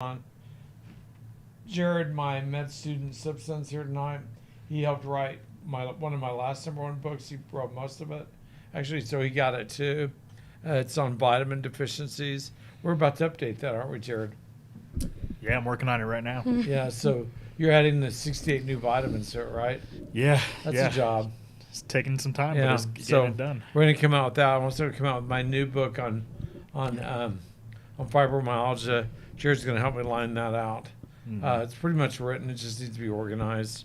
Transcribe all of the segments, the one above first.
on. Jared, my med student, stepson's here tonight. He helped write one of my last #1 books. He wrote most of it, actually, so he got it too. It's on vitamin deficiencies. We're about to update that, aren't we, Jared? Yeah, I'm working on it right now. Yeah, so you're adding the 68 new vitamins to it, right? Yeah, That's a job. It's taking some time, Yeah, but it's getting it done. we're going to come out with that. I'm also going to come out with my new book on fibromyalgia. Jared's going to help me line that out. It's pretty much written. It just needs to be organized.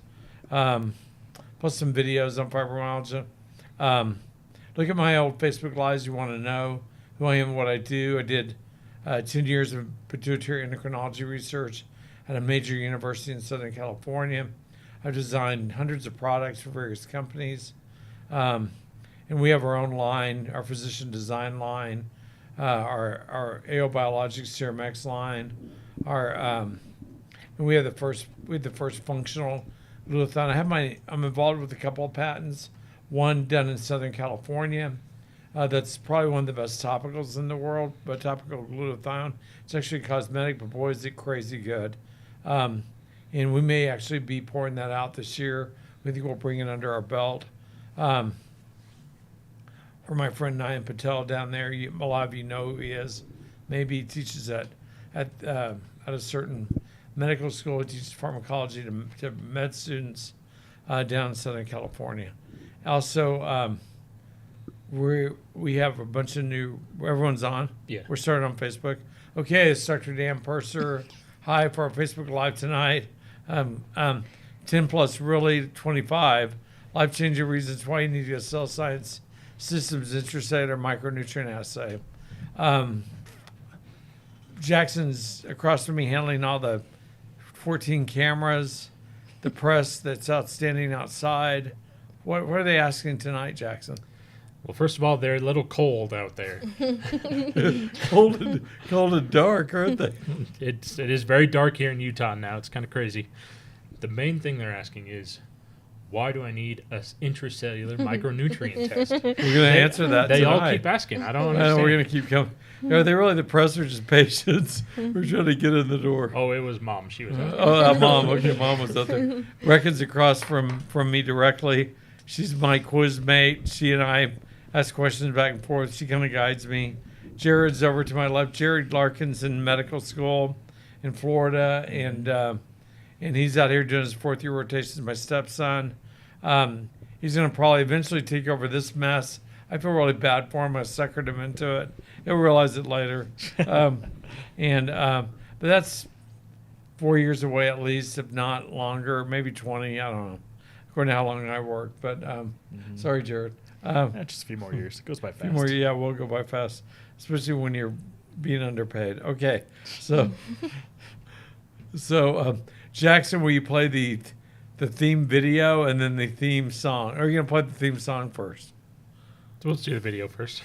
Plus some videos on fibromyalgia. Look at my old Facebook Lives. You want to know who I am and what I do. I did 10 years of pituitary endocrinology research at a major university in Southern California. I've designed hundreds of products for various companies. And we have our own line, our physician design line, our AO Biologics Serum X line, and we have the first functional glutathione. I'm involved with a couple of patents, one done in Southern California. That's probably one of the best topicals in the world, but topical glutathione. It's actually cosmetic, but boy, is it crazy good. And we may actually be pouring that out this year. We think we'll bring it under our belt. For my friend Nayan Patel down there, a lot of you know who he is. Maybe he teaches at a certain medical school. He teaches pharmacology to med students down in Southern California. Also, we have a bunch of new. Everyone's on. Yeah. We're starting on Facebook. Okay, it's Dr. Dan Purser. Hi for our Facebook Live tonight. 10 plus really 25. Life-changing reasons why you need to get cell science systems intracellular micronutrient assay. Jackson's across from me handling all the 14 cameras, the press that's outstanding outside. What are they asking tonight, Jackson? Well, first of all, they're a little cold out there. cold and dark, aren't they? It is very dark here in Utah now. It's kind of crazy. The main thing they're asking is, why do I need an intracellular micronutrient test? We're going to answer that They tonight. all keep asking. I don't understand. We're going to keep coming. Are they really the press or just patients? We're trying to get in the door. Oh, it was Mom. She was out there. Mom. Okay, Mom was out there. Reckon's across from me directly. She's my quiz mate. She and I ask questions back and forth. She kind of guides me. Jared's over to my left. Jared Larkin's in medical school in Florida, and he's out here doing his 4th-year rotations. My stepson. He's going to probably eventually take over this mess. I feel really bad for him. I suckered him into it. He'll realize it later. But that's 4 years away at least, if not longer, maybe 20. I don't know, according to how long I work. But sorry, Jared. Just a few more years. It goes by fast. We'll go by fast, especially when you're being underpaid. Okay, so Jackson, will you play the theme video and then the theme song? Or are you going to play the theme song first? So let's do the video first.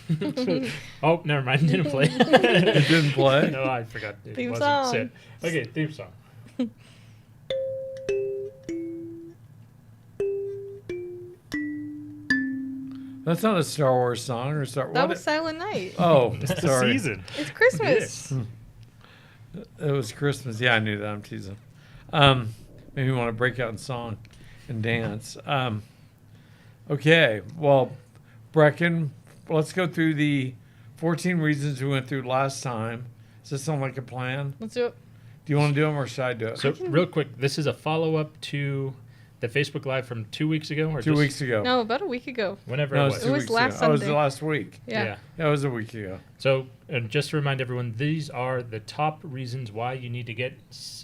Oh, never mind. It didn't play. It didn't play? No, I forgot. It Theme wasn't song. set. Okay, theme song. That's not a Star Wars song or Star. That was Silent Night. Oh, It's the sorry. season. It's Christmas. It was Christmas. Yeah, I knew that. I'm teasing. Maybe you want to break out in song and dance. Okay. Well, Brecken, let's go through the 14 reasons we went through last time. Does this sound like a plan? Let's do it. Do you want to do them or should I do it? So, real quick, this is a follow-up to the Facebook Live from 2 weeks ago? Or 2 weeks ago. No, about a week ago. Whenever No, it it was. was 2 It was weeks last ago. Oh, it was Sunday. last week. Yeah. Yeah, it was a week ago. So, and just to remind everyone, these are the top reasons why you need to get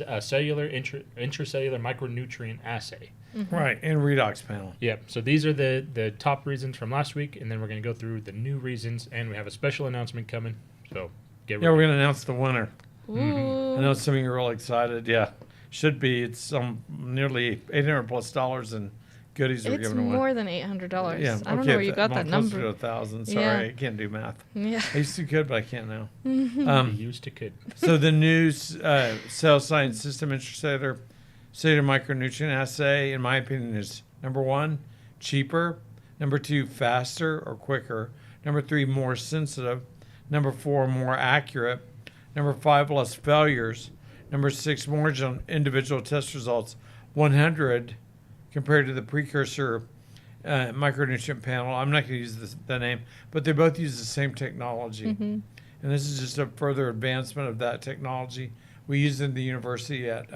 a intracellular micronutrient assay. Right, and redox panel. Yep. So these are the top reasons from last week, and then we're going to go through the new reasons, and we have a special announcement coming. So get ready. Yeah, we're going to announce the winner. Ooh. I know some of you are all excited. Yeah, should be. It's nearly $800+ in goodies we're It's giving away. more than $800. Yeah, I don't know where you got that Closer number. to 1,000. Sorry, Yeah. I can't do math. Yeah. I used to could, but I can't now. We used to could. So the new cell science system intracellular cellular micronutrient assay, in my opinion, is number 1, cheaper. Number 2, faster or quicker. Number 3, more sensitive. Number 4, more accurate. Number 5, less failures. Number 6, marginal individual test results 100 compared to the precursor micronutrient panel. I'm not going to use the name, but they both use the same technology. Mm-hmm. And this is just a further advancement of that technology we used in the university at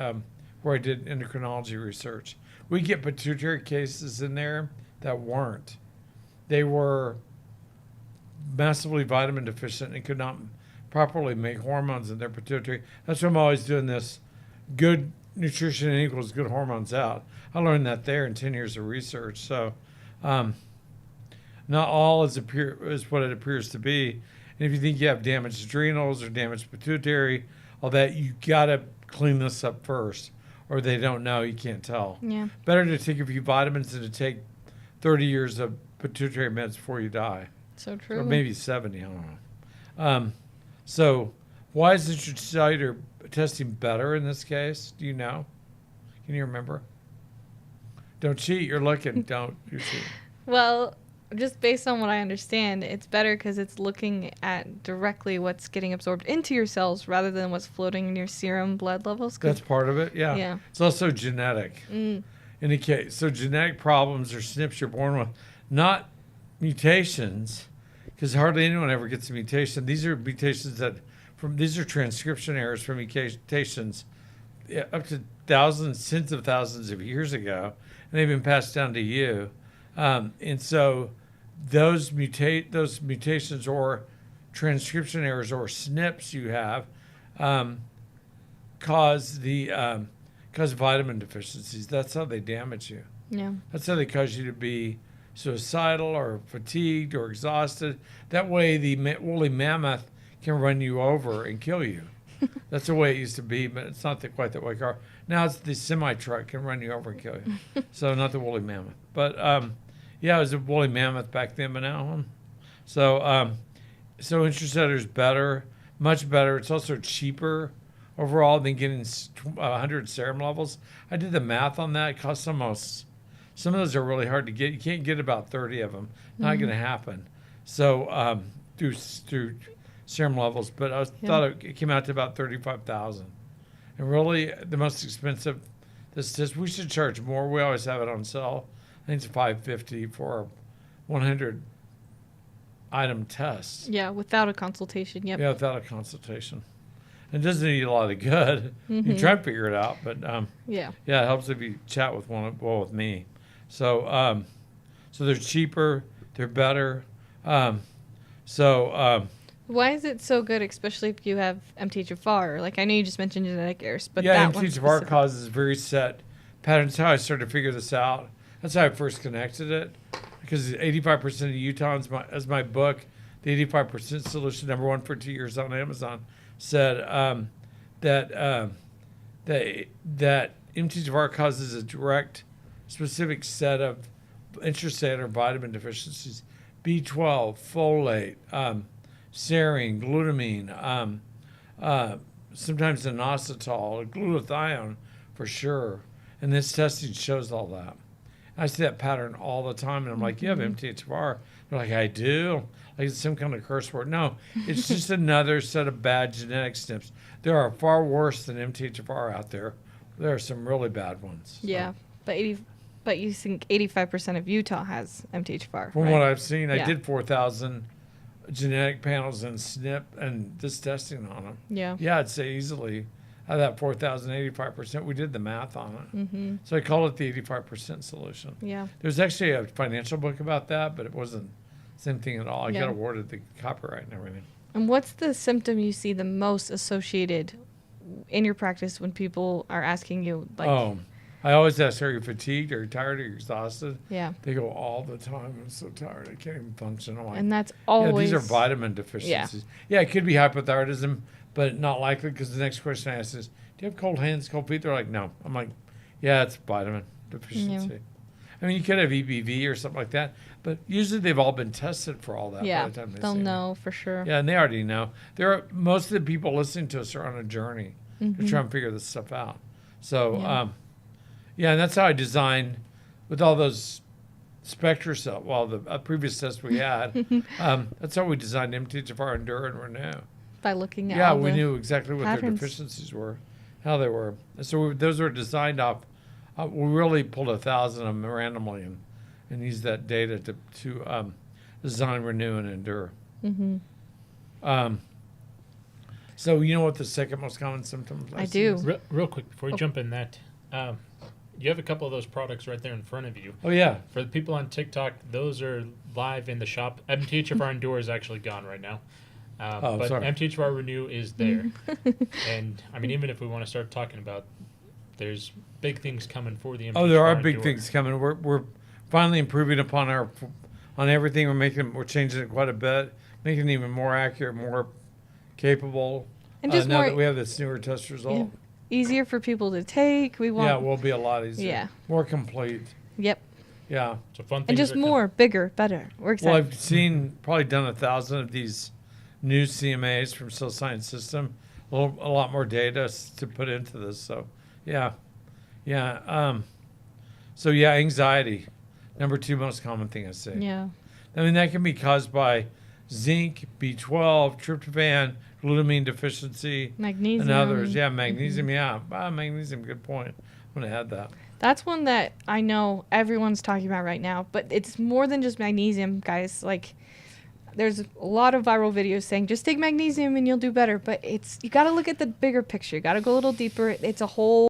where I did endocrinology research. We get pituitary cases in there that weren't. They were massively vitamin deficient and could not properly make hormones in their pituitary. That's why I'm always doing this good nutrition equals good hormones out. I learned that there in 10 years of research. So not all is what it appears to be. And if you think you have damaged adrenals or damaged pituitary, all that, you got to clean this up first, or they don't know, you can't tell. Yeah. Better to take a few vitamins than to take 30 years of pituitary meds before you die. So true. Or maybe 70, I don't know. So why is intracellular testing better in this case? Do you know? Can you remember? Don't cheat. You're looking. Don't. You're cheating. Well, just based on what I understand, it's better because it's looking at directly what's getting absorbed into your cells rather than what's floating in your serum blood levels. That's part of it. Yeah. Yeah. It's also genetic. Mm. In the case, so genetic problems or SNPs you're born with, not mutations, because hardly anyone ever gets a mutation. These are mutations these are transcription errors from mutations up to thousands, tens of thousands of years ago, and they've been passed down to you. And so those mutations or transcription errors or SNPs you have cause vitamin deficiencies. That's how they damage you. Yeah. That's how they cause you to be suicidal or fatigued or exhausted. That way the woolly mammoth can run you over and kill you. That's the way it used to be, but it's not quite that way, Carl. Now it's the semi-truck can run you over and kill you. So not the woolly mammoth. But yeah, it was a woolly mammoth back then, but now. So Intracellular is better, much better. It's also cheaper overall than getting 100 serum levels. I did the math on that. It costs almost, some of those are really hard to get. You can't get about 30 of them. Not going to happen. So through serum levels, but I thought it came out to about 35,000. And really, the most expensive, we should charge more. We always have it on sale. I think it's $550 for a 100 item test. Yeah, without a consultation. Yep. Yeah, without a consultation. It doesn't need a lot of good. You can try to figure it out, but Yeah. yeah, it helps if you chat with with me. So so they're cheaper, they're better. Why is it so good, especially if you have MTHFR? Like, I know you just mentioned genetic errors, but yeah, that one MTHFR specific- causes very set patterns. That's how I started to figure this out. That's how I first connected it, because 85% of Utah as my book, the 85% solution, #1 for 2 years on Amazon, said that MTHFR causes a direct, specific set of intracellular vitamin deficiencies: B12, folate, serine, glutamine, sometimes inositol, glutathione for sure. And this testing shows all that. I see that pattern all the time, and I'm like, you have MTHFR? They're like, I do. Like it's some kind of curse word. No, it's just another set of bad genetic SNPs. There are far worse than MTHFR out there. There are some really bad ones. So. Yeah, but you think 85% of Utah has MTHFR, From right? what I've seen, I Yeah. did 4,000 genetic panels and SNP and this testing on them. Yeah. Yeah, I'd say easily out of that 4,000, 85%, we did the math on it. Mm-hmm. So I call it the 85% solution. Yeah. There's actually a financial book about that, but it wasn't the same thing at all. I Yeah. got awarded the copyright and everything. And what's the symptom you see the most associated in your practice when people are asking you, like, I always ask, are you fatigued? Are you tired? Are you exhausted? yeah, They go all the time. I'm so tired. I can't even function. I'm like, and that's yeah, always these are vitamin deficiencies. Yeah, it could be hypothyroidism, but not likely, because the next question I ask is, do you have cold hands, cold feet? They're like, no. I'm like, yeah, it's vitamin deficiency. Yeah. I mean, you could have EBV or something like that, but usually they've all been tested for all that yeah, by the time they they'll see me. know for sure. Yeah, and they already know. Most of the people listening to us are on a journey to try and figure this stuff out. So, Yeah. and that's how I designed with all those Spectra cell. Well, the previous test we had, that's how we designed MTHFR, Endure, and Renew. By looking at Yeah, all we the knew exactly what their patterns. deficiencies were. how they were. So those were designed off. We really pulled 1,000 of them randomly and used that data to design, renew, and endure. Um, so you know what the second most common symptoms I see do. is? Real quick before you jump in that, you have a couple of those products right there in front of you. Oh yeah. For the people on TikTok, those are live in the shop. MTHFR Endure is actually gone right now. But sorry. MTHFR Renew is there. And I mean, even if we want to start talking about, there's big things coming for the MTHFR Oh, there are big Endure. things coming. We're finally improving upon on everything. We're changing it quite a bit, making it even more accurate, more capable. And just now more that we have this newer test result. easier for people to take. We want. Yeah, it will be a lot easier. Yeah. More complete. Yep. Yeah. So fun things And just are coming. more, bigger, better. We're Well, excited. I've seen probably done 1,000 of these new CMAs from Cell Science System. A lot more data to put into this. So, yeah. So yeah, anxiety, number 2 most common thing I see. Yeah. I mean, that can be caused by zinc, B12, tryptophan, glutamine deficiency, Magnesium. and others. Yeah, magnesium. Yeah, magnesium. Good point. I'm gonna add that. That's one that I know everyone's talking about right now, but it's more than just magnesium, guys. Like, there's a lot of viral videos saying just take magnesium and you'll do better, but you got to look at the bigger picture. You got to go a little deeper. It's a whole